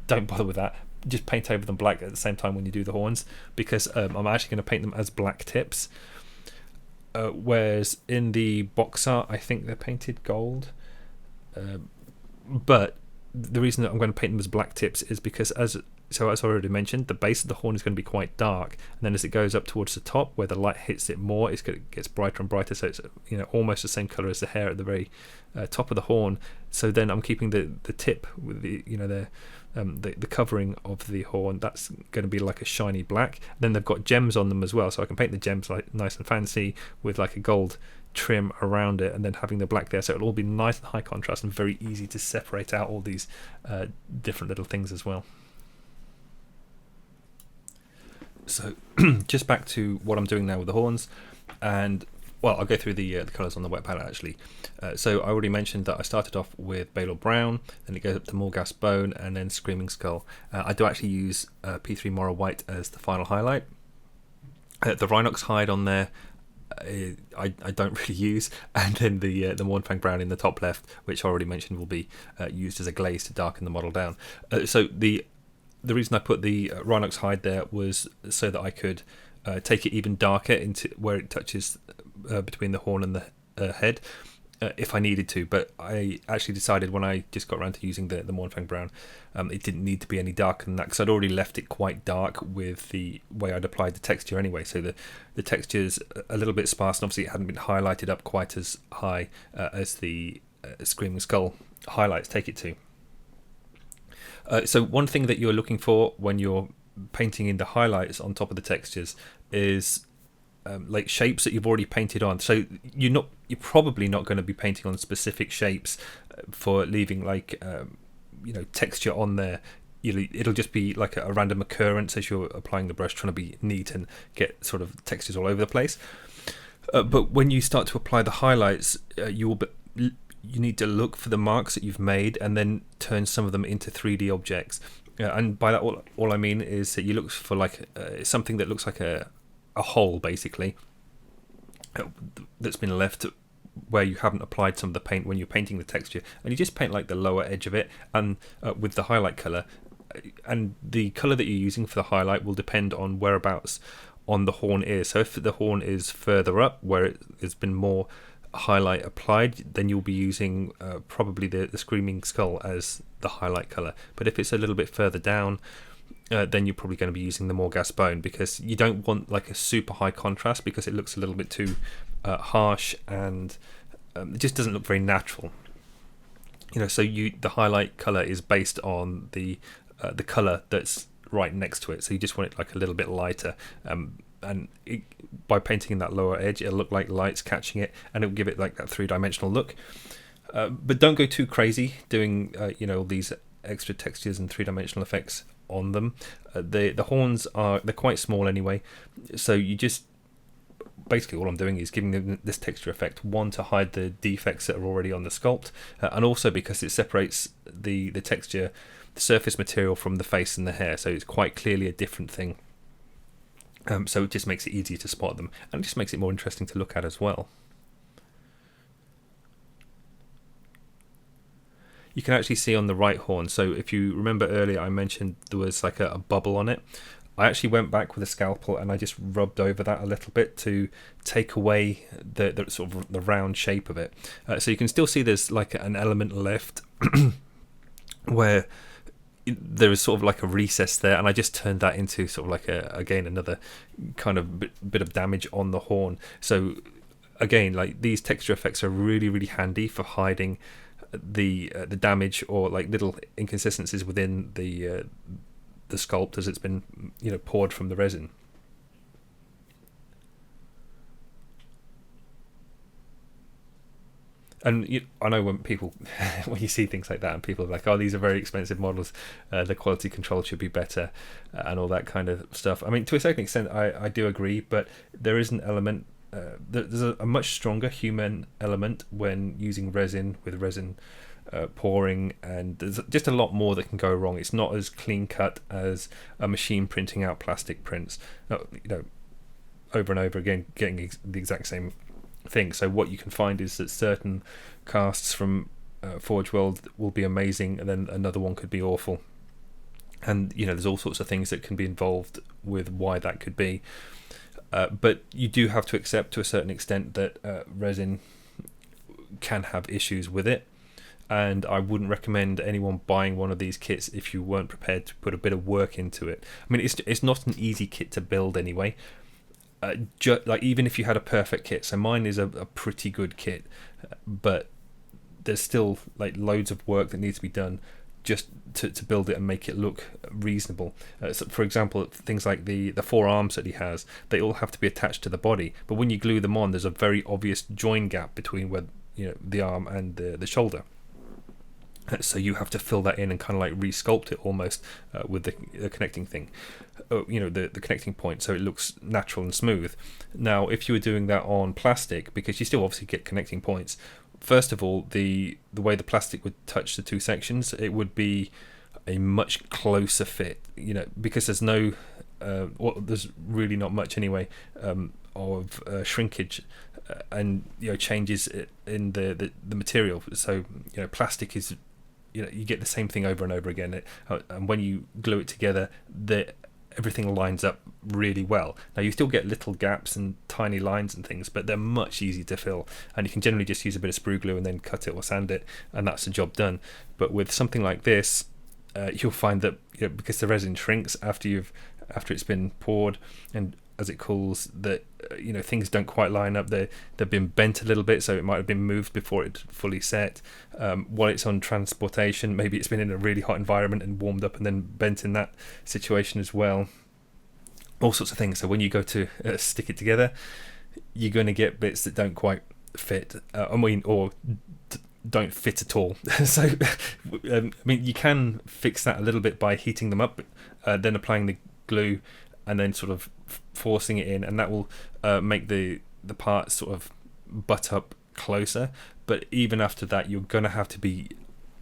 [SPEAKER 1] Don't bother with that. Just paint over them black at the same time when you do the horns, because I'm actually going to paint them as black tips. Whereas in the box art, I think they're painted gold. But the reason that I'm going to paint them as black tips is because, as I already mentioned, the base of the horn is going to be quite dark, and then as it goes up towards the top, where the light hits it more, it gets brighter and brighter. So it's almost the same color as the hair at the very top of the horn. So then I'm keeping the tip with the covering of the horn. That's going to be like a shiny black. Then they've got gems on them as well, so I can paint the gems like nice and fancy with like a gold trim around it, and then having the black there, so it'll all be nice and high contrast and very easy to separate out all these different little things as well. So just back to what I'm doing now with the horns, and well, I'll go through the colours on the wet palette actually. So I already mentioned that I started off with Balor Brown, then it goes up to Morghast Bone, and then Screaming Skull. I do actually use P3 Morrow White as the final highlight. The Rhinox hide on there, I don't really use, and then the Mournfang Brown in the top left, which I already mentioned will be used as a glaze to darken the model down. So the reason I put the Rhinox hide there was so that I could take it even darker into where it touches between the horn and the head, if I needed to, but I actually decided when I just got around to using the Mournfang brown, it didn't need to be any darker than that, because I'd already left it quite dark with the way I'd applied the texture anyway. So the texture's a little bit sparse, and obviously it hadn't been highlighted up quite as high as the Screaming Skull highlights take it to. So one thing that you're looking for when you're painting in the highlights on top of the textures is like shapes that you've already painted on. So you're probably not going to be painting on specific shapes for leaving like texture on there. It'll just be like a random occurrence as you're applying the brush, trying to be neat and get sort of textures all over the place. But when you start to apply the highlights, you need to look for the marks that you've made and then turn some of them into 3D objects. And by that, all I mean is that you look for like something that looks like a hole, basically, that's been left where you haven't applied some of the paint when you're painting the texture, and you just paint like the lower edge of it, and with the highlight color, and the color that you're using for the highlight will depend on whereabouts on the horn is. So if the horn is further up where there's been more highlight applied, then you'll be using probably the Screaming Skull as the highlight color. But if it's a little bit further down, then you're probably going to be using the Morghast bone, because you don't want like a super high contrast, because it looks a little bit too harsh, and it just doesn't look very natural. So the highlight color is based on the color that's right next to it, so you just want it like a little bit lighter, and by painting in that lower edge, it'll look like light's catching it, and it'll give it like that three-dimensional look. But don't go too crazy doing all these extra textures and three-dimensional effects on them. The horns they're quite small anyway, so you just basically, all I'm doing is giving them this texture effect, one, to hide the defects that are already on the sculpt, and also because it separates the texture, the surface material, from the face and the hair, so it's quite clearly a different thing. So it just makes it easier to spot them, and it just makes it more interesting to look at as well. You can actually see on the right horn, so if you remember earlier I mentioned there was like a bubble on it. I actually went back with a scalpel and I just rubbed over that a little bit to take away the sort of the round shape of it. So you can still see there's like an element left where there is sort of like a recess there, and I just turned that into sort of like another kind of bit of damage on the horn. So again, like, these texture effects are really, really handy for hiding the damage or like little inconsistencies within the sculpt as it's been poured from the resin. And I know when you see things like that and people are like, oh, these are very expensive models, the quality control should be better, and all that kind of stuff. I mean, to a certain extent I do agree, but there is an element, there's a much stronger human element when using resin, with resin pouring, and there's just a lot more that can go wrong. It's not as clean cut as a machine printing out plastic prints, over and over again, getting the exact same thing. So what you can find is that certain casts from Forge World will be amazing, and then another one could be awful. And there's all sorts of things that can be involved with why that could be. But you do have to accept to a certain extent that resin can have issues with it. And I wouldn't recommend anyone buying one of these kits if you weren't prepared to put a bit of work into it. I mean, it's not an easy kit to build anyway. Like, even if you had a perfect kit, so mine is a pretty good kit, but there's still like loads of work that needs to be done just to build it and make it look reasonable. So for example, things like the four arms that he has, they all have to be attached to the body, but when you glue them on, there's a very obvious join gap between where the arm and the shoulder. So you have to fill that in and kind of like re-sculpt it almost with the connecting thing, the connecting point, so it looks natural and smooth. Now, if you were doing that on plastic, because you still obviously get connecting points, first of all, the way the plastic would touch the two sections, it would be a much closer fit, because there's no, there's really not much anyway of shrinkage and changes in the material. So plastic is, you get the same thing over and over again, and when you glue it together, everything lines up really well. Now you still get little gaps and tiny lines and things, but they're much easier to fill, and you can generally just use a bit of sprue glue and then cut it or sand it, and that's the job done. But with something like this, you'll find that because the resin shrinks after it's been poured, and as it cools, that things don't quite line up. They've been bent a little bit, so it might have been moved before it fully set. While it's on transportation, maybe it's been in a really hot environment and warmed up and then bent in that situation as well. All sorts of things. So when you go to stick it together, you're going to get bits that don't quite fit. Or don't fit at all. So you can fix that a little bit by heating them up, then applying the glue, and then sort of forcing it in, and that will make the parts sort of butt up closer. But even after that, you're going to have to be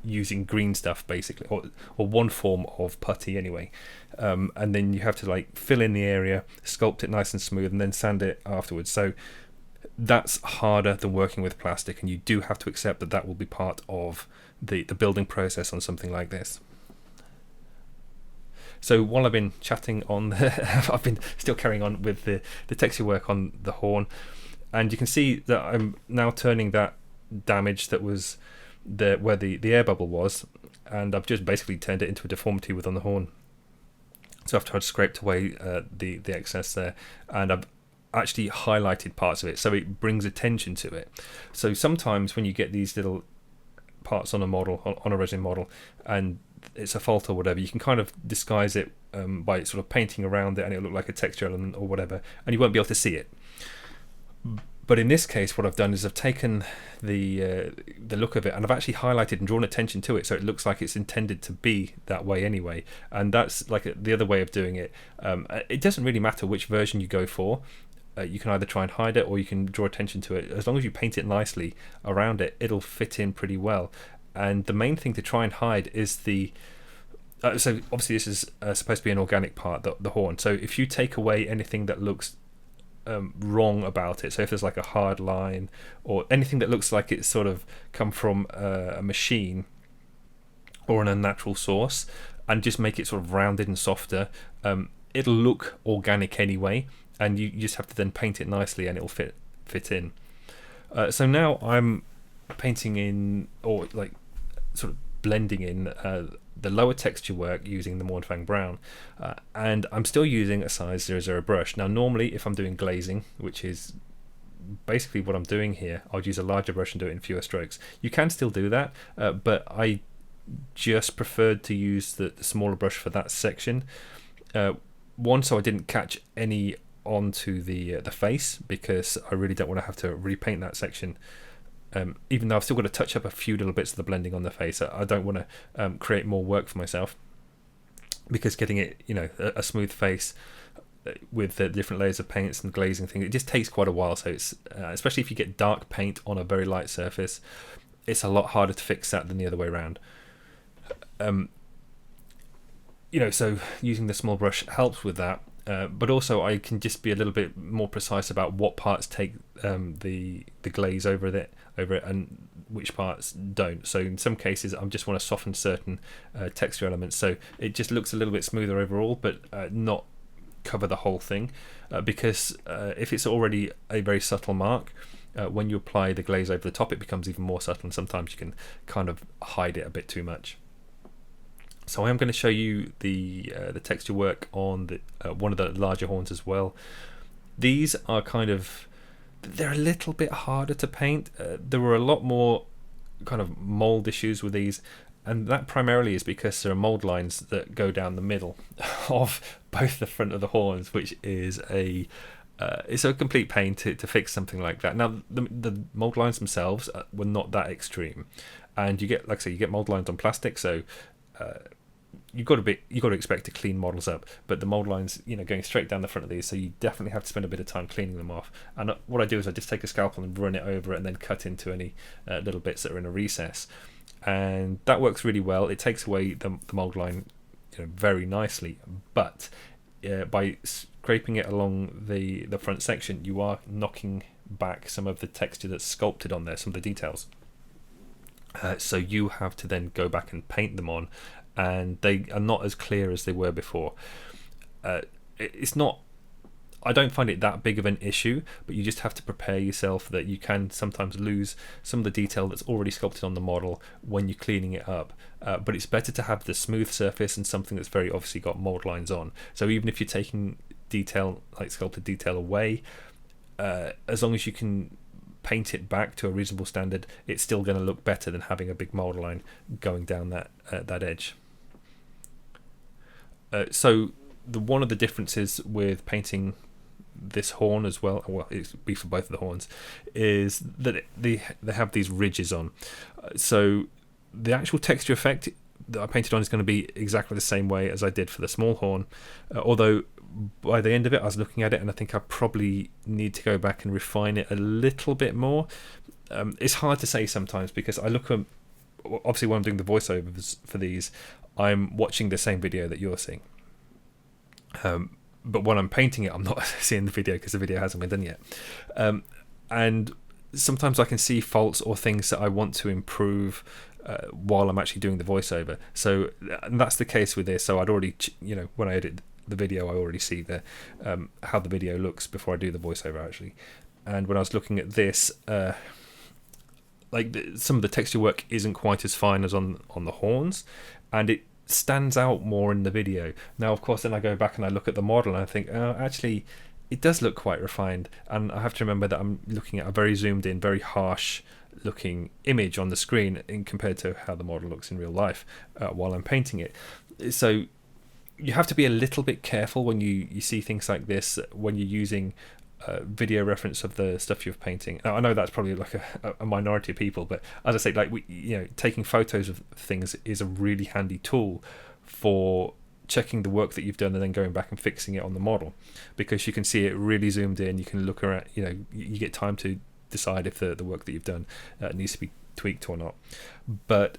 [SPEAKER 1] using green stuff basically, or one form of putty anyway, and then you have to fill in the area, sculpt it nice and smooth, and then sand it afterwards. So that's harder than working with plastic, and you do have to accept that will be part of the building process on something like this. So while I've been chatting on, I've been still carrying on with the texture work on the horn, and you can see that I'm now turning that damage that was there where the air bubble was, and I've just basically turned it into a deformity within the horn. So after I'd scraped away the excess there, and I've actually highlighted parts of it so it brings attention to it. So sometimes when you get these little parts on a model, on a resin model, and it's a fault or whatever, you can kind of disguise it by sort of painting around it, and it'll look like a texture element or whatever, and you won't be able to see it. But in this case, what I've done is I've taken the look of it, and I've actually highlighted and drawn attention to it, so it looks like it's intended to be that way anyway. And that's the other way of doing it. It doesn't really matter which version you go for. You can either try and hide it, or you can draw attention to it. As long as you paint it nicely around it, it'll fit in pretty well. And the main thing to try and hide is the... so obviously this is supposed to be an organic part, the horn. So if you take away anything that looks wrong about it, so if there's a hard line or anything that looks like it's sort of come from a machine or an unnatural source, and just make it sort of rounded and softer, it'll look organic anyway, and you just have to then paint it nicely and it'll fit in. So now I'm painting in, or sort of blending in the lower texture work using the Mournfang brown, and I'm still using a size 00 brush. Now normally if I'm doing glazing, which is basically what I'm doing here, I'll use a larger brush and do it in fewer strokes. You can still do that, but I just preferred to use the smaller brush for that section. One, so I didn't catch any onto the face, because I really don't want to have to repaint that section. Even though I've still got to touch up a few little bits of the blending on the face, I don't want to create more work for myself, because getting it, a smooth face with the different layers of paints and glazing things, it just takes quite a while. So it's especially if you get dark paint on a very light surface, it's a lot harder to fix that than the other way around. So using the small brush helps with that. But also I can just be a little bit more precise about what parts take the glaze over it and which parts don't. So in some cases I just want to soften certain texture elements, so it just looks a little bit smoother overall, but not cover the whole thing, because if it's already a very subtle mark, when you apply the glaze over the top, it becomes even more subtle, and sometimes you can kind of hide it a bit too much. So I am going to show you the texture work on the one of the larger horns as well. These are they're a little bit harder to paint. There were a lot more kind of mold issues with these, and that primarily is because there are mold lines that go down the middle of both the front of the horns, which is it's a complete pain to fix something like that. Now the mold lines themselves were not that extreme, and you get, like I say, you get mold lines on plastic, so you've got to expect to clean models up, but the mold lines, going straight down the front of these, so you definitely have to spend a bit of time cleaning them off. And what I do is I just take a scalpel and run it over it, and then cut into any little bits that are in a recess, and that works really well. It takes away the mold line very nicely, but by scraping it along the front section, you are knocking back some of the texture that's sculpted on there, some of the details. So you have to then go back and paint them on, and they are not as clear as they were before. It's not, I don't find it that big of an issue, but you just have to prepare yourself that you can sometimes lose some of the detail that's already sculpted on the model when you're cleaning it up. But it's better to have the smooth surface and something that's very obviously got mold lines on. So even if you're taking detail, like sculpted detail away, as long as you can paint it back to a reasonable standard, it's still going to look better than having a big mold line going down that edge. So one of the differences with painting this horn as well it's be for both of the horns, is that they have these ridges on. So the actual texture effect that I painted on is going to be exactly the same way as I did for the small horn, although by the end of it I was looking at it and I think I probably need to go back and refine it a little bit more. It's hard to say sometimes because I look at, obviously when I'm doing the voiceovers for these, I'm watching the same video that you're seeing. But when I'm painting it, I'm not seeing the video because the video hasn't been done yet. And sometimes I can see faults or things that I want to improve while I'm actually doing the voiceover. So and that's the case with this. So I'd already, when I edit the video, I already see how the video looks before I do the voiceover actually. And when I was looking at this, some of the texture work isn't quite as fine as on the horns, and it stands out more in the video. Now of course then I go back and I look at the model and I think, oh, actually it does look quite refined, and I have to remember that I'm looking at a very zoomed in, very harsh looking image on the screen in compared to how the model looks in real life while I'm painting it. So you have to be a little bit careful when you see things like this when you're using video reference of the stuff you're painting. Now, I know that's probably like a minority of people, but as I say, taking photos of things is a really handy tool for checking the work that you've done and then going back and fixing it on the model, because you can see it really zoomed in. You can look around, you get time to decide if the work that you've done needs to be tweaked or not. But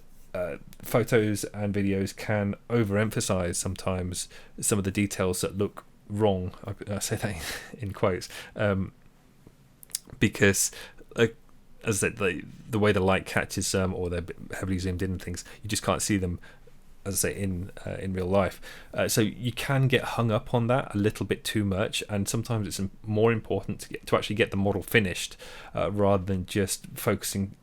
[SPEAKER 1] photos and videos can overemphasize sometimes some of the details that look wrong. I say that in quotes, because as I said, the way the light catches them, or they're heavily zoomed in and things, you just can't see them, as I say, in real life. So you can get hung up on that a little bit too much, and sometimes it's more important to actually get the model finished rather than just focusing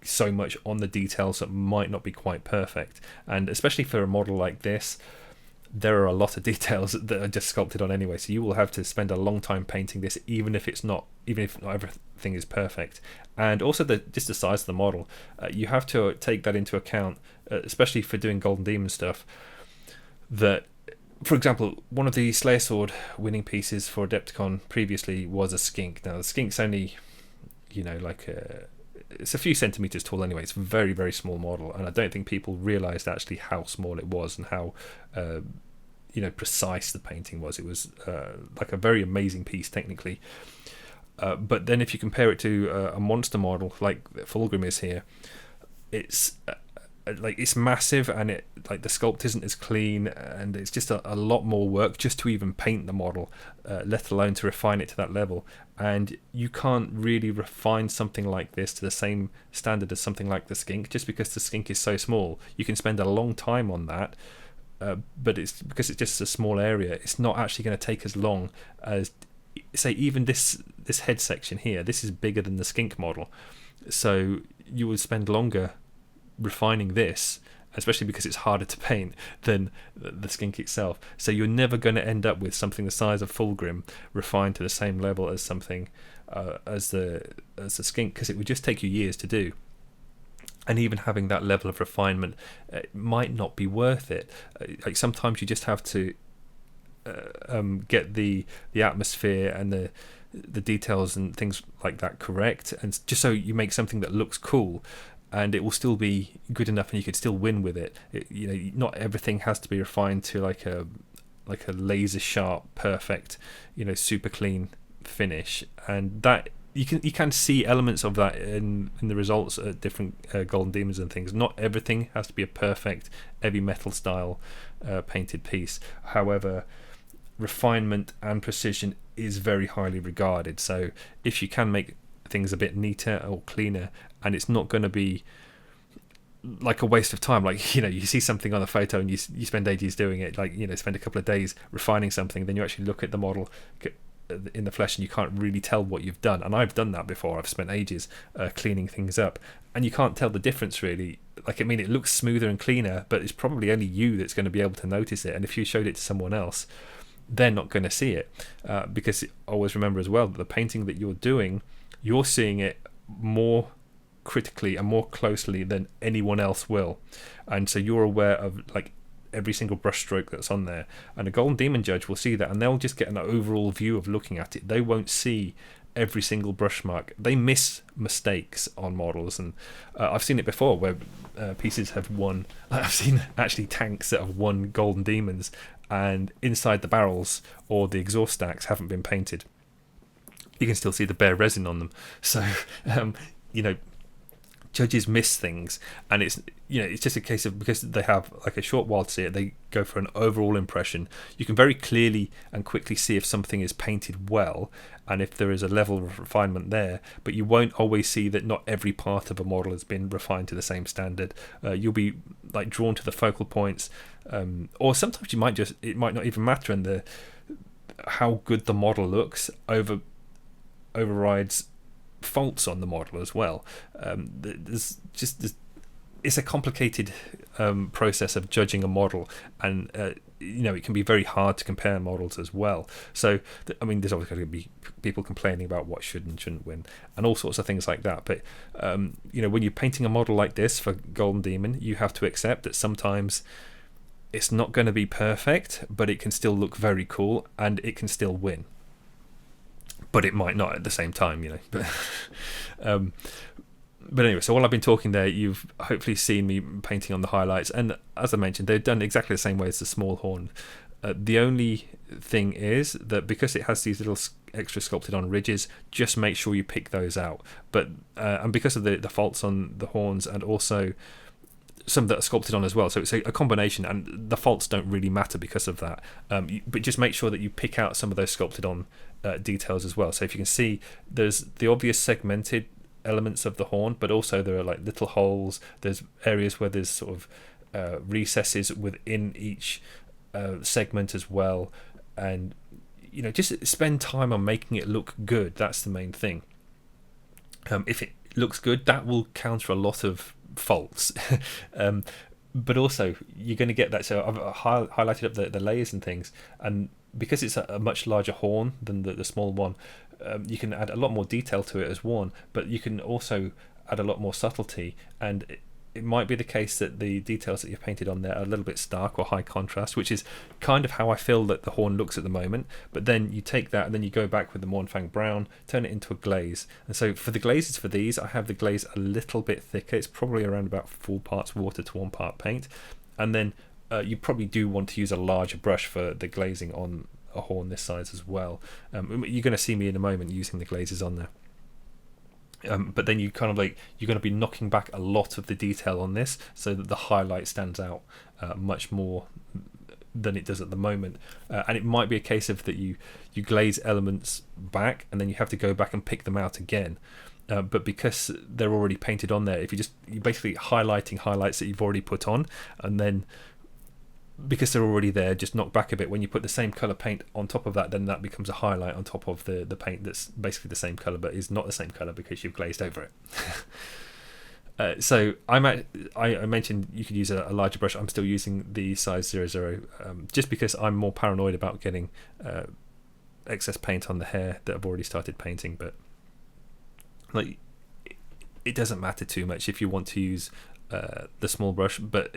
[SPEAKER 1] so much on the details that might not be quite perfect. And especially for a model like this, there are a lot of details that are just sculpted on anyway, so you will have to spend a long time painting this, even if not everything is perfect. And also just the size of the model, you have to take that into account, especially for doing Golden Demon stuff. That, for example, one of the Slayer Sword winning pieces for Adepticon previously was a skink. Now the skink's only it's a few centimeters tall anyway. It's a very, very small model, and I don't think people realized actually how small it was and how precise the painting was. It was like a very amazing piece technically, but then if you compare it to a monster model like Fulgrim is here, it's it's massive, and the sculpt isn't as clean, and it's just a lot more work just to even paint the model, let alone to refine it to that level. And you can't really refine something like this to the same standard as something like the skink, just because the skink is so small. You can spend a long time on that, but it's because it's just a small area, it's not actually going to take as long as, say, even this head section here. This is bigger than the skink model, so you would spend longer refining this, especially because it's harder to paint than the skink itself. So you're never going to end up with something the size of Fulgrim refined to the same level as something as the skink, because it would just take you years to do. And even having that level of refinement might not be worth it. Sometimes you just have to get the atmosphere and the details and things like that correct, and just so you make something that looks cool, and it will still be good enough, and you could still win with it. Not everything has to be refined to like a laser sharp, perfect, super clean finish. And that you can see elements of that in the results at different Golden Demons and things. Not everything has to be a perfect heavy metal style painted piece. However, refinement and precision is very highly regarded. So if you can make things a bit neater or cleaner, and it's not going to be like a waste of time. Like, you see something on a photo and you spend ages doing it, like, spend a couple of days refining something, then you actually look at the model in the flesh and you can't really tell what you've done. And I've done that before. I've spent ages cleaning things up, and you can't tell the difference really. Like, I mean, it looks smoother and cleaner, but it's probably only you that's going to be able to notice it. And if you showed it to someone else, they're not going to see it, because always remember as well that the painting that you're doing, you're seeing it more critically and more closely than anyone else will, and so you're aware of like every single brush stroke that's on there, and a golden demon judge will see that, and they'll just get an overall view of looking at it. They won't see every single brush mark. They miss mistakes on models, and I've seen it before where pieces have won. I've seen actually tanks that have won golden demons, and inside the barrels or the exhaust stacks haven't been painted. You can still see the bare resin on them. So judges miss things, and it's just a case of, because they have like a short while to see it, they go for an overall impression. You can very clearly and quickly see if something is painted well and if there is a level of refinement there, but you won't always see that not every part of a model has been refined to the same standard. You'll be like drawn to the focal points, or sometimes it might not even matter, and how good the model looks overrides faults on the model as well. It's a complicated process of judging a model, and it can be very hard to compare models as well. So there's always going to be people complaining about what should and shouldn't win and all sorts of things like that, but when you're painting a model like this for Golden Demon, you have to accept that sometimes it's not going to be perfect, but it can still look very cool and it can still win. But it might not at the same time, But anyway, so while I've been talking there, you've hopefully seen me painting on the highlights. And as I mentioned, they're done exactly the same way as the small horn. The only thing is that because it has these little extra sculpted on ridges, just make sure you pick those out. But and because of the faults on the horns, and also some that are sculpted on as well, so it's a combination, and the faults don't really matter because of that. But just make sure that you pick out some of those sculpted on details as well. So if you can see, there's the obvious segmented elements of the horn, but also there are like little holes. There's areas where there's sort of recesses within each segment as well, and just spend time on making it look good. That's the main thing. If it looks good, that will counter a lot of faults. But also you're going to get that. So I've highlighted up the layers and things, and because it's a much larger horn than the small one, you can add a lot more detail to it as one, but you can also add a lot more subtlety, and it might be the case that the details that you've painted on there are a little bit stark or high contrast, which is kind of how I feel that the horn looks at the moment. But then you take that and then you go back with the Mournfang brown, turn it into a glaze. And so for the glazes for these, I have the glaze a little bit thicker. It's probably around about 4 parts water to 1 part paint. And then you probably do want to use a larger brush for the glazing on a horn this size as well. You're going to see me in a moment using the glazes on there. But then you're going to be knocking back a lot of the detail on this, so that the highlight stands out much more than it does at the moment. And it might be a case of that you glaze elements back, and then you have to go back and pick them out again. But because they're already painted on there, you're basically highlighting highlights that you've already put on, and then because they're already there, just knock back a bit. When you put the same colour paint on top of that, then that becomes a highlight on top of the paint that's basically the same colour but is not the same colour because you've glazed over it. So I mentioned you could use a larger brush. I'm still using the size 00, just because I'm more paranoid about getting excess paint on the hair that I've already started painting. But like, it doesn't matter too much if you want to use the small brush, but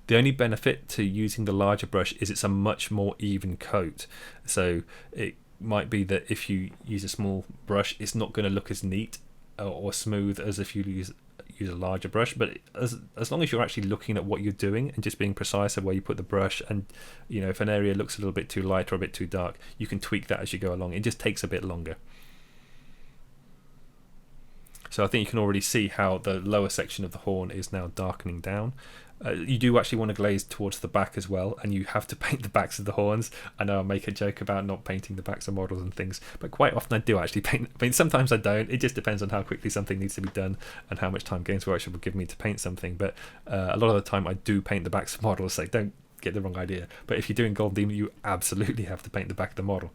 [SPEAKER 1] the only benefit to using the larger brush is it's a much more even coat. So it might be that if you use a small brush, it's not going to look as neat or smooth as if you use a larger brush. But as long as you're actually looking at what you're doing and just being precise of where you put the brush, and if an area looks a little bit too light or a bit too dark, you can tweak that as you go along. It just takes a bit longer. So I think you can already see how the lower section of the horn is now darkening down. You do actually want to glaze towards the back as well, and you have to paint the backs of the horns. I know I make a joke about not painting the backs of models and things, but quite often I do actually paint. I mean, sometimes I don't. It just depends on how quickly something needs to be done and how much time Games Workshop will give me to paint something. But a lot of the time I do paint the backs of models, so don't get the wrong idea. But if you're doing Gold Demon, you absolutely have to paint the back of the model.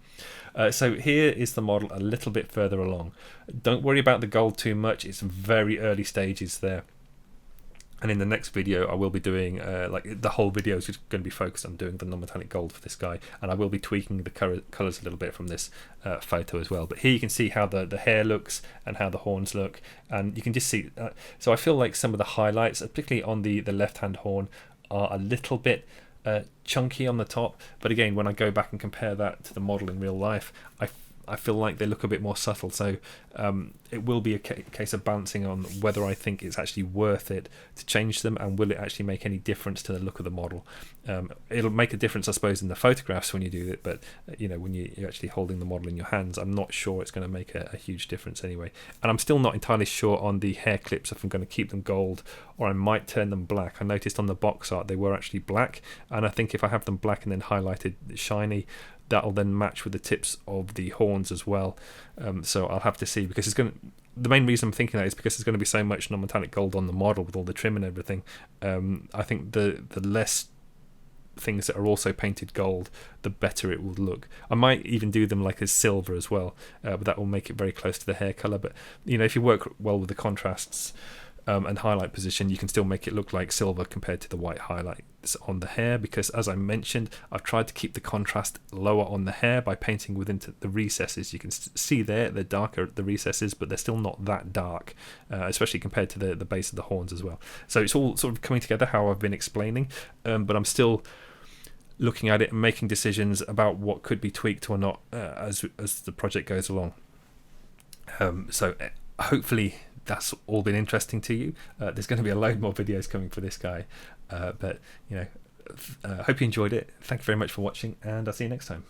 [SPEAKER 1] So here is the model a little bit further along. Don't worry about the gold too much. It's very early stages there. And in the next video, I will be doing, like the whole video is just going to be focused on doing the non-metallic gold for this guy. And I will be tweaking the colours a little bit from this photo as well. But here you can see how the hair looks and how the horns look. And you can just see, so I feel like some of the highlights, particularly on the left-hand horn, are a little bit chunky on the top. But again, when I go back and compare that to the model in real life, I feel like they look a bit more subtle. So it will be a case of balancing on whether I think it's actually worth it to change them, and will it actually make any difference to the look of the model. It'll make a difference, I suppose, in the photographs when you do it, but when you're actually holding the model in your hands, I'm not sure it's going to make a huge difference anyway. And I'm still not entirely sure on the hair clips if I'm going to keep them gold or I might turn them black. I noticed on the box art they were actually black, and I think if I have them black and then highlighted shiny, that'll then match with the tips of the horns as well. So I'll have to see, because the main reason I'm thinking that is because there's going to be so much non-metallic gold on the model with all the trim and everything. I think the less things that are also painted gold, the better it will look. I might even do them like as silver as well, but that will make it very close to the hair colour. But if you work well with the contrasts and highlight position, you can still make it look like silver compared to the white highlights on the hair, because as I mentioned, I've tried to keep the contrast lower on the hair by painting within the recesses. You can see there they're darker at the recesses, but they're still not that dark, especially compared to the base of the horns as well. So it's all sort of coming together how I've been explaining, but I'm still looking at it and making decisions about what could be tweaked or not as the project goes along. So hopefully that's all been interesting to you. There's going to be a load more videos coming for this guy, but hope you enjoyed it. Thank you very much for watching, and I'll see you next time.